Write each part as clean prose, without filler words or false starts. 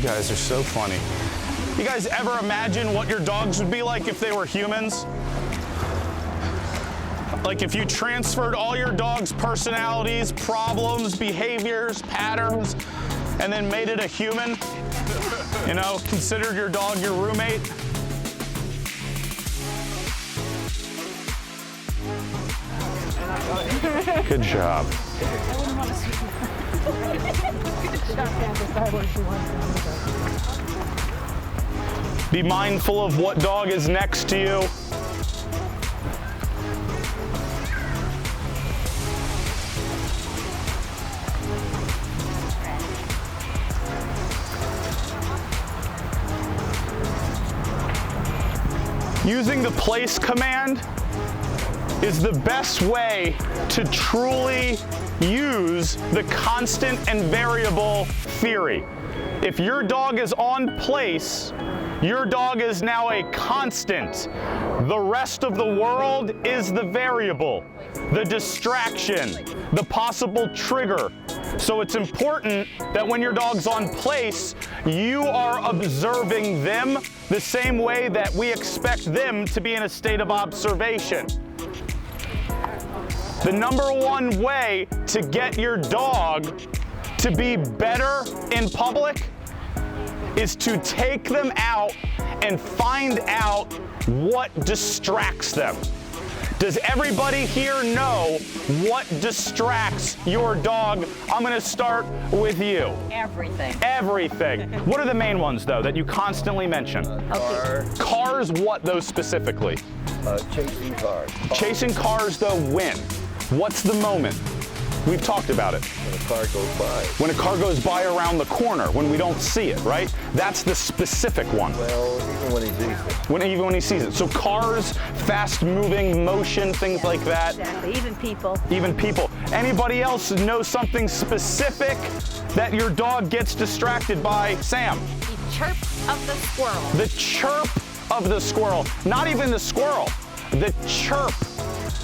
guys are so funny. You guys ever imagine what your dogs would be like if they were humans? Like if you transferred all your dog's personalities, problems, behaviors, patterns, and then made it a human? You know, considered your dog your roommate? Good job. Be mindful of what dog is next to you. Using the place command is the best way to truly use the constant and variable theory. If your dog is on place, your dog is now a constant. The rest of the world is the variable, the distraction, the possible trigger. So it's important that when your dog's on place, you are observing them the same way that we expect them to be in a state of observation. The number one way to get your dog to be better in public is to take them out and find out what distracts them. Does everybody here know what distracts your dog? I'm gonna start with you. Everything. Everything. What are the main ones though that you constantly mention? Cars, what those specifically? Chasing cars. Chasing cars though, when? What's the moment? We've talked about it. When a car goes by. When a car goes by around the corner, when we don't see it, right? That's the specific one. Well, even when he sees it. Even when he sees it. So cars, fast-moving motion, things like that. Exactly. Even people. Even people. Anybody else know something specific that your dog gets distracted by? Sam? The chirp of the squirrel. The chirp of the squirrel. Not even the squirrel. The chirp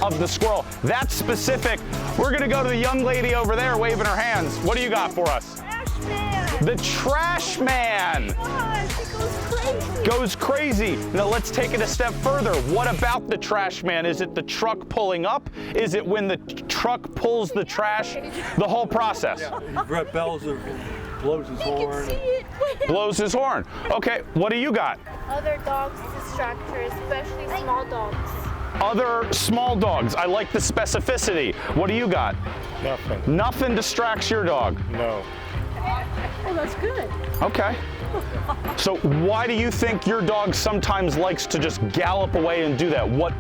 of the squirrel. That's specific. We're gonna go to the young lady over there waving her hands. What do you got for us? Trash man. The trash man. Gosh, it goes crazy. Goes crazy. Now let's take it a step further. What about the trash man? Is it the truck pulling up? Is it when the truck pulls the trash? The whole process. Yeah, he bells or blows his horn. See it. Blows his horn. Okay, what do you got? Other dogs distract her, especially small dogs. Other small dogs. I like the specificity. What do you got? Nothing. Nothing distracts your dog. No. Oh, that's good. Okay. So why do you think your dog sometimes likes to just gallop away and do that? What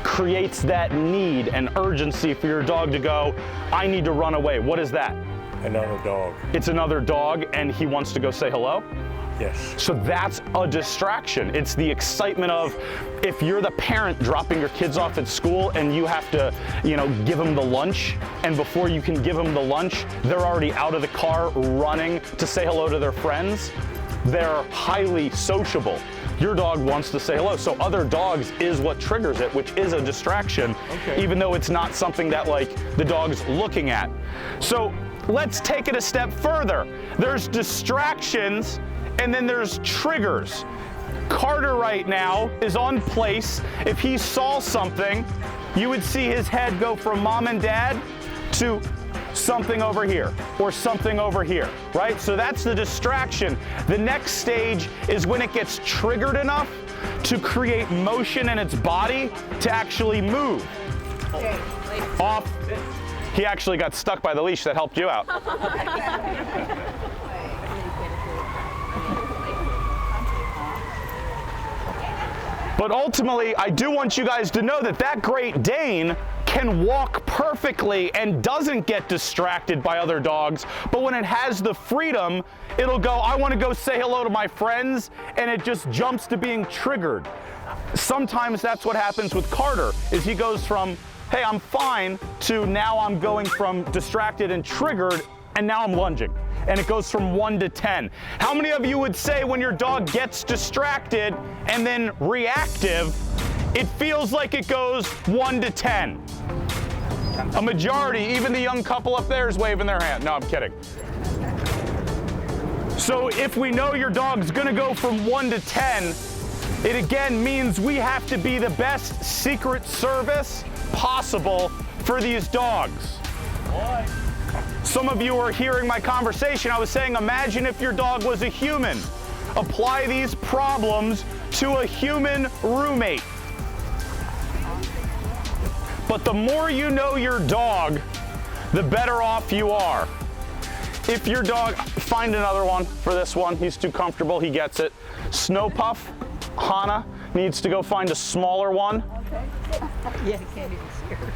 creates that need and urgency for your dog to go, I need to run away? What is that? Another dog. It's another dog and he wants to go say hello? Yes. So that's a distraction. It's the excitement of, if you're the parent dropping your kids off at school and you have to, give them the lunch, and before you can give them the lunch, they're already out of the car running to say hello to their friends. They're highly sociable. Your dog wants to say hello. So other dogs is what triggers it, which is a distraction, even though it's not something that the dog's looking at. So let's take it a step further. There's distractions, and then there's triggers. Carter right now is on place. If he saw something, you would see his head go from mom and dad to something over here or something over here, right? So that's the distraction. The next stage is when it gets triggered enough to create motion in its body to actually move. Off. He actually got stuck by the leash. That helped you out. But ultimately, I do want you guys to know that that Great Dane can walk perfectly and doesn't get distracted by other dogs. But when it has the freedom, it'll go, I want to go say hello to my friends, and it just jumps to being triggered. Sometimes that's what happens with Carter, is he goes from, hey, I'm fine, to now I'm going from distracted and triggered, and now I'm lunging. And it goes from 1 to 10. How many of you would say when your dog gets distracted and then reactive, it feels like it goes 1 to 10? A majority, even the young couple up there is waving their hand. No, I'm kidding. So if we know your dog's gonna go from 1 to 10, it again means we have to be the best Secret Service possible for these dogs. Some of you are hearing my conversation. I was saying, imagine if your dog was a human. Apply these problems to a human roommate. But the more you know your dog, the better off you are. If your dog, find another one for this one. He's too comfortable, he gets it. Snow Puff, Hannah needs to go find a smaller one. Okay. Yeah, I can't even see her.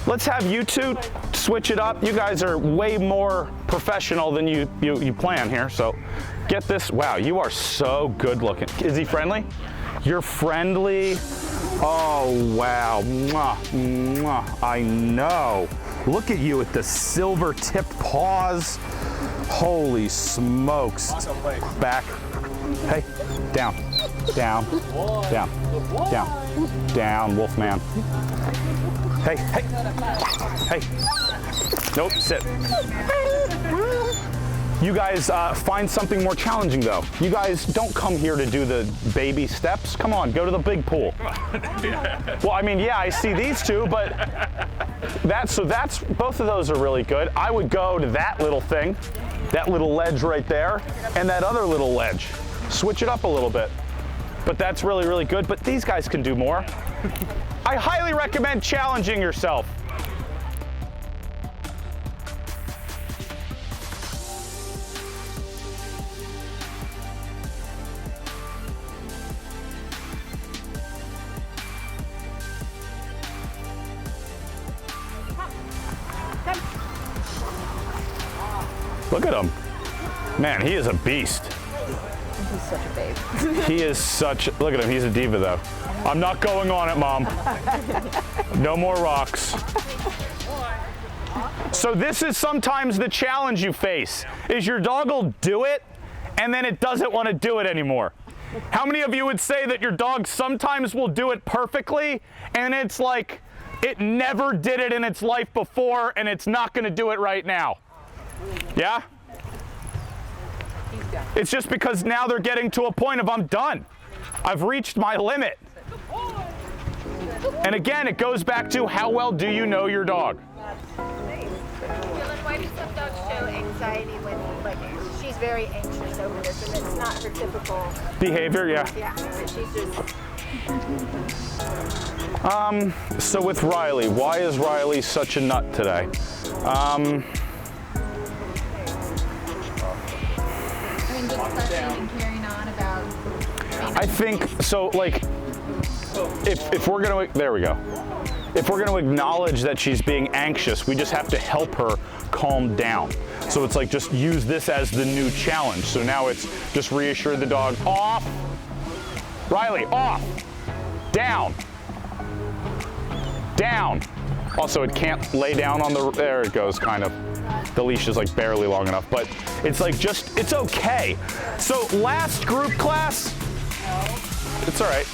Let's have you two switch it up. You guys are way more professional than you plan here, so get this. Wow, you are so good looking. Is he friendly? You're friendly. Oh, wow. Mwah, mwah. I know. Look at you with the silver tipped paws. Holy smokes. Back. Hey, down, down, down, down, down, Wolfman. Hey, hey, hey. Nope, sit. You guys find something more challenging though. You guys don't come here to do the baby steps. Come on, go to the big pool. Well, I mean, yeah, I see these two, but that's both of those are really good. I would go to that little thing, that little ledge right there, and that other little ledge. Switch it up a little bit. But that's really, really good. But these guys can do more. I highly recommend challenging yourself. Look at him. Man, he is a beast. He's such a babe. He is such, look at him, he's a diva though. I'm not going on it, Mom. No more rocks. So this is sometimes the challenge you face, is your dog will do it, and then it doesn't want to do it anymore. How many of you would say that your dog sometimes will do it perfectly, and it's like, it never did it in its life before, and it's not going to do it right now? Yeah? It's just because now they're getting to a point of, I'm done. I've reached my limit. And again, it goes back to how well do you know your dog? Dylan, why do some dogs show anxiety when, like, she's very anxious over this, and it's not her typical Behavior, yeah. Yeah, but she's just. So with Riley, why is Riley such a nut today? I think, so like, if we're gonna, there we go. If we're gonna acknowledge that she's being anxious, we just have to help her calm down. So it's like, just use this as the new challenge. So now it's just reassure the dog, off. Riley, off. Down. Down. Also, it can't lay down on the, there it goes, kind of. The leash is like barely long enough, but it's like just, it's okay. So last group class, it's all right.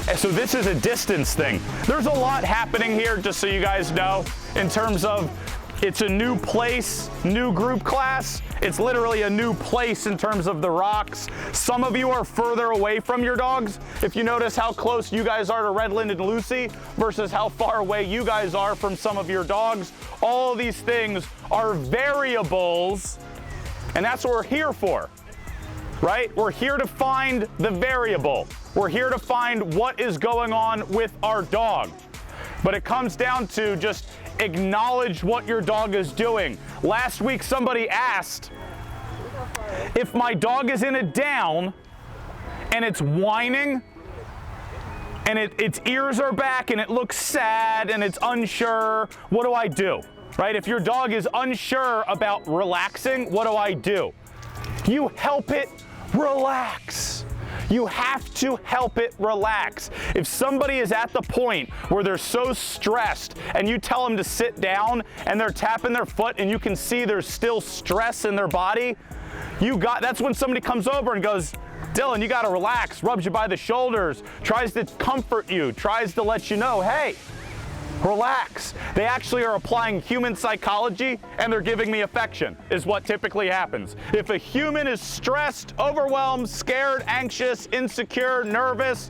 And so this is a distance thing. There's a lot happening here, just so you guys know, in terms of it's a new place, new group class. It's literally a new place in terms of the rocks. Some of you are further away from your dogs. If you notice how close you guys are to Redland and Lucy versus how far away you guys are from some of your dogs, all of these things are variables, and that's what we're here for, right? We're here to find the variable. We're here to find what is going on with our dog. But it comes down to just acknowledge what your dog is doing. Last week, somebody asked, if my dog is in a down and it's whining and its ears are back and it looks sad and it's unsure, what do I do? Right? If your dog is unsure about relaxing, what do I do? You help it relax. You have to help it relax. If somebody is at the point where they're so stressed and you tell them to sit down and they're tapping their foot and you can see there's still stress in their body, that's when somebody comes over and goes, Dylan, you gotta relax, rubs you by the shoulders, tries to comfort you, tries to let you know, hey, Relax. They actually are applying human psychology and they're giving me affection, is what typically happens. If a human is stressed, overwhelmed, scared, anxious, insecure, nervous,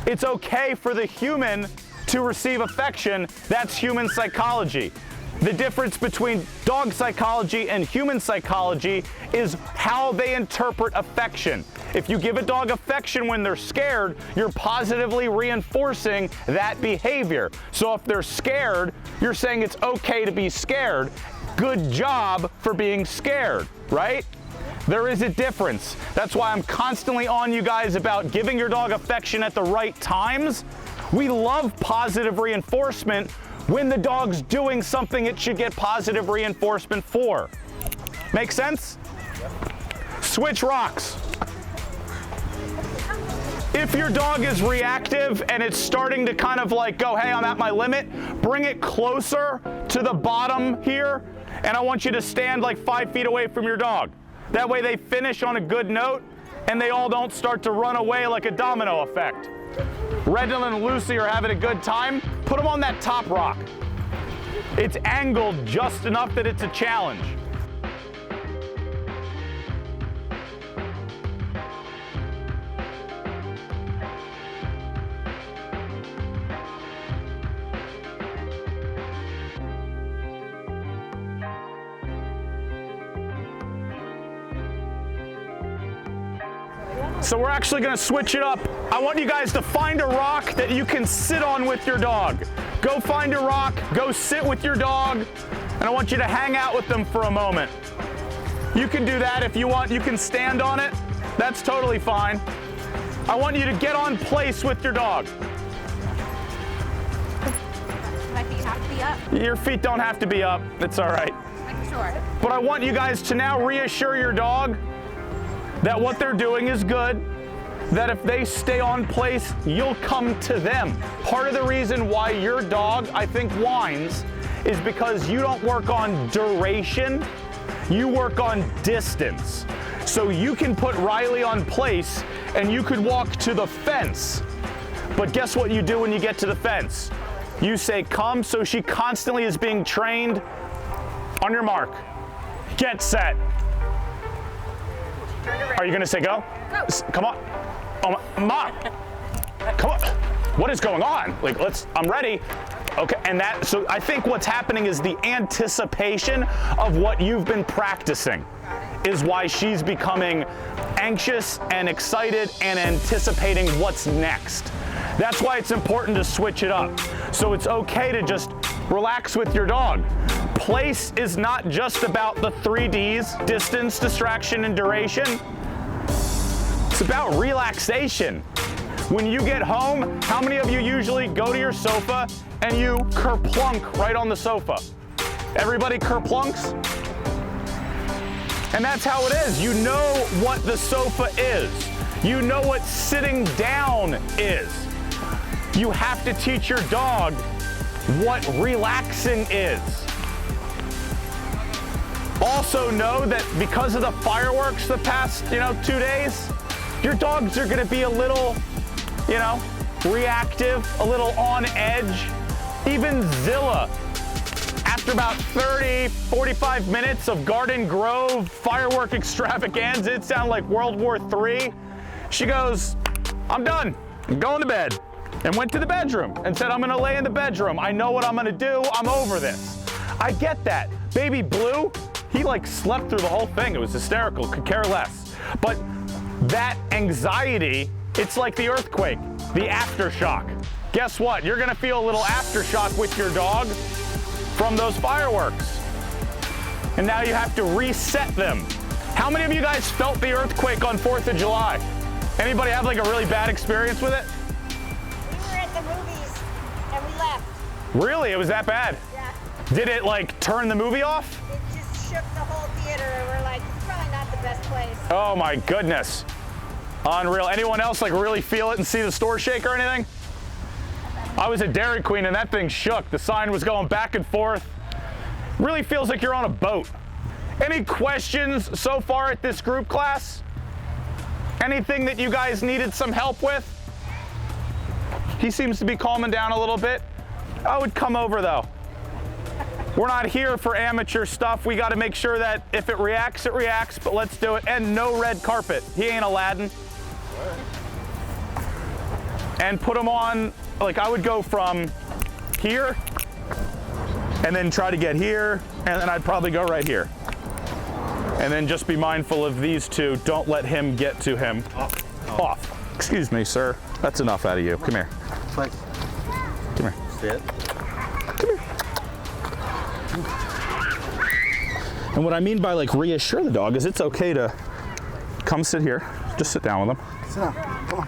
it's okay for the human to receive affection. That's human psychology. The difference between dog psychology and human psychology is how they interpret affection. If you give a dog affection when they're scared, you're positively reinforcing that behavior. So if they're scared, you're saying it's okay to be scared. Good job for being scared, right? There is a difference. That's why I'm constantly on you guys about giving your dog affection at the right times. We love positive reinforcement when the dog's doing something it should get positive reinforcement for. Make sense? Switch rocks. If your dog is reactive and it's starting to kind of like go, hey, I'm at my limit, bring it closer to the bottom here, and I want you to stand like 5 feet away from your dog. That way they finish on a good note and they all don't start to run away like a domino effect. Reginald and Lucy are having a good time. Put them on that top rock. It's angled just enough that it's a challenge. So we're actually gonna switch it up. I want you guys to find a rock that you can sit on with your dog. Go find a rock, go sit with your dog, and I want you to hang out with them for a moment. You can do that if you want. You can stand on it. That's totally fine. I want you to get on place with your dog. My feet have to be up. Your feet don't have to be up. It's all right. Sure. But I want you guys to now reassure your dog that what they're doing is good, that if they stay on place, you'll come to them. Part of the reason why your dog, I think, whines is because you don't work on duration, you work on distance. So you can put Riley on place and you could walk to the fence. But guess what you do when you get to the fence? You say, come, so she constantly is being trained. On your mark, get set. Are you gonna say go? Go. Come on. Oh, Mom. Come on. What is going on? Like, I'm ready. Okay, and so I think what's happening is the anticipation of what you've been practicing is why she's becoming anxious and excited and anticipating what's next. That's why it's important to switch it up. So it's okay to just relax with your dog. Place is not just about the 3 Ds, distance, distraction, and duration. It's about relaxation. When you get home, how many of you usually go to your sofa and you kerplunk right on the sofa? Everybody kerplunks? And that's how it is. You know what the sofa is. You know what sitting down is. You have to teach your dog what relaxing is. Also know that because of the fireworks the past, 2 days, your dogs are gonna be a little, reactive, a little on edge. Even Zilla, after about 30, 45 minutes of Garden Grove firework extravaganza, it sounded like World War III, she goes, I'm done, I'm going to bed. And went to the bedroom and said, I'm gonna lay in the bedroom. I know what I'm gonna do, I'm over this. I get that. Baby Blue, he slept through the whole thing. It was hysterical, could care less. But that anxiety, it's like the earthquake, the aftershock. Guess what? You're gonna feel a little aftershock with your dog from those fireworks. And now you have to reset them. How many of you guys felt the earthquake on 4th of July? Anybody have a really bad experience with it? We were at the movies and we left. Really? It was that bad? Yeah. Did it turn the movie off? It just shook the whole theater and we're like, it's probably not the best place. Oh my goodness. Unreal. Anyone else really feel it and see the store shake or anything? I was at Dairy Queen and that thing shook. The sign was going back and forth. Really feels like you're on a boat. Any questions so far at this group class? Anything that you guys needed some help with? He seems to be calming down a little bit. I would come over though. We're not here for amateur stuff. We got to make sure that if it reacts, but let's do it. And no red carpet. He ain't Aladdin. And put him on, like I would go from here and then try to get here, and then I'd probably go right here. And then just be mindful of these two. Don't let him get to him. Off. Excuse me, sir. That's enough out of you. Come here. Place. Come here. Sit. Come here. And what I mean by like reassure the dog is it's okay to come sit here. Just sit down with him. Sit down. Come on.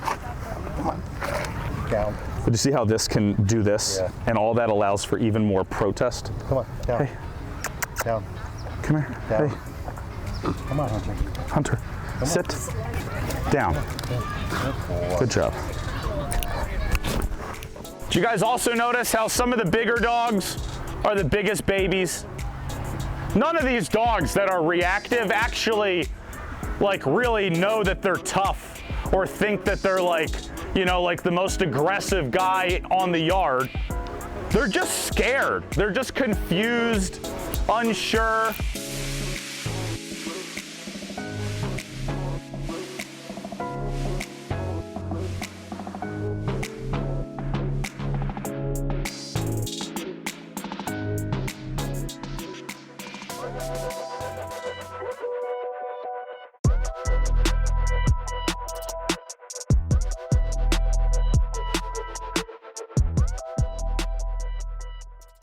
Come on. Down. But you see how this can do this? Yeah. And all that allows for even more protest? Come on. Down. Hey. Down. Come here. Down. Hey. Come on, Hunter. Hunter. Sit. Down. Good job. Did you guys also notice how some of the bigger dogs are the biggest babies? None of these dogs that are reactive actually like really know that they're tough or think that they're like, you know, like the most aggressive guy on the yard. They're just scared. They're just confused, unsure.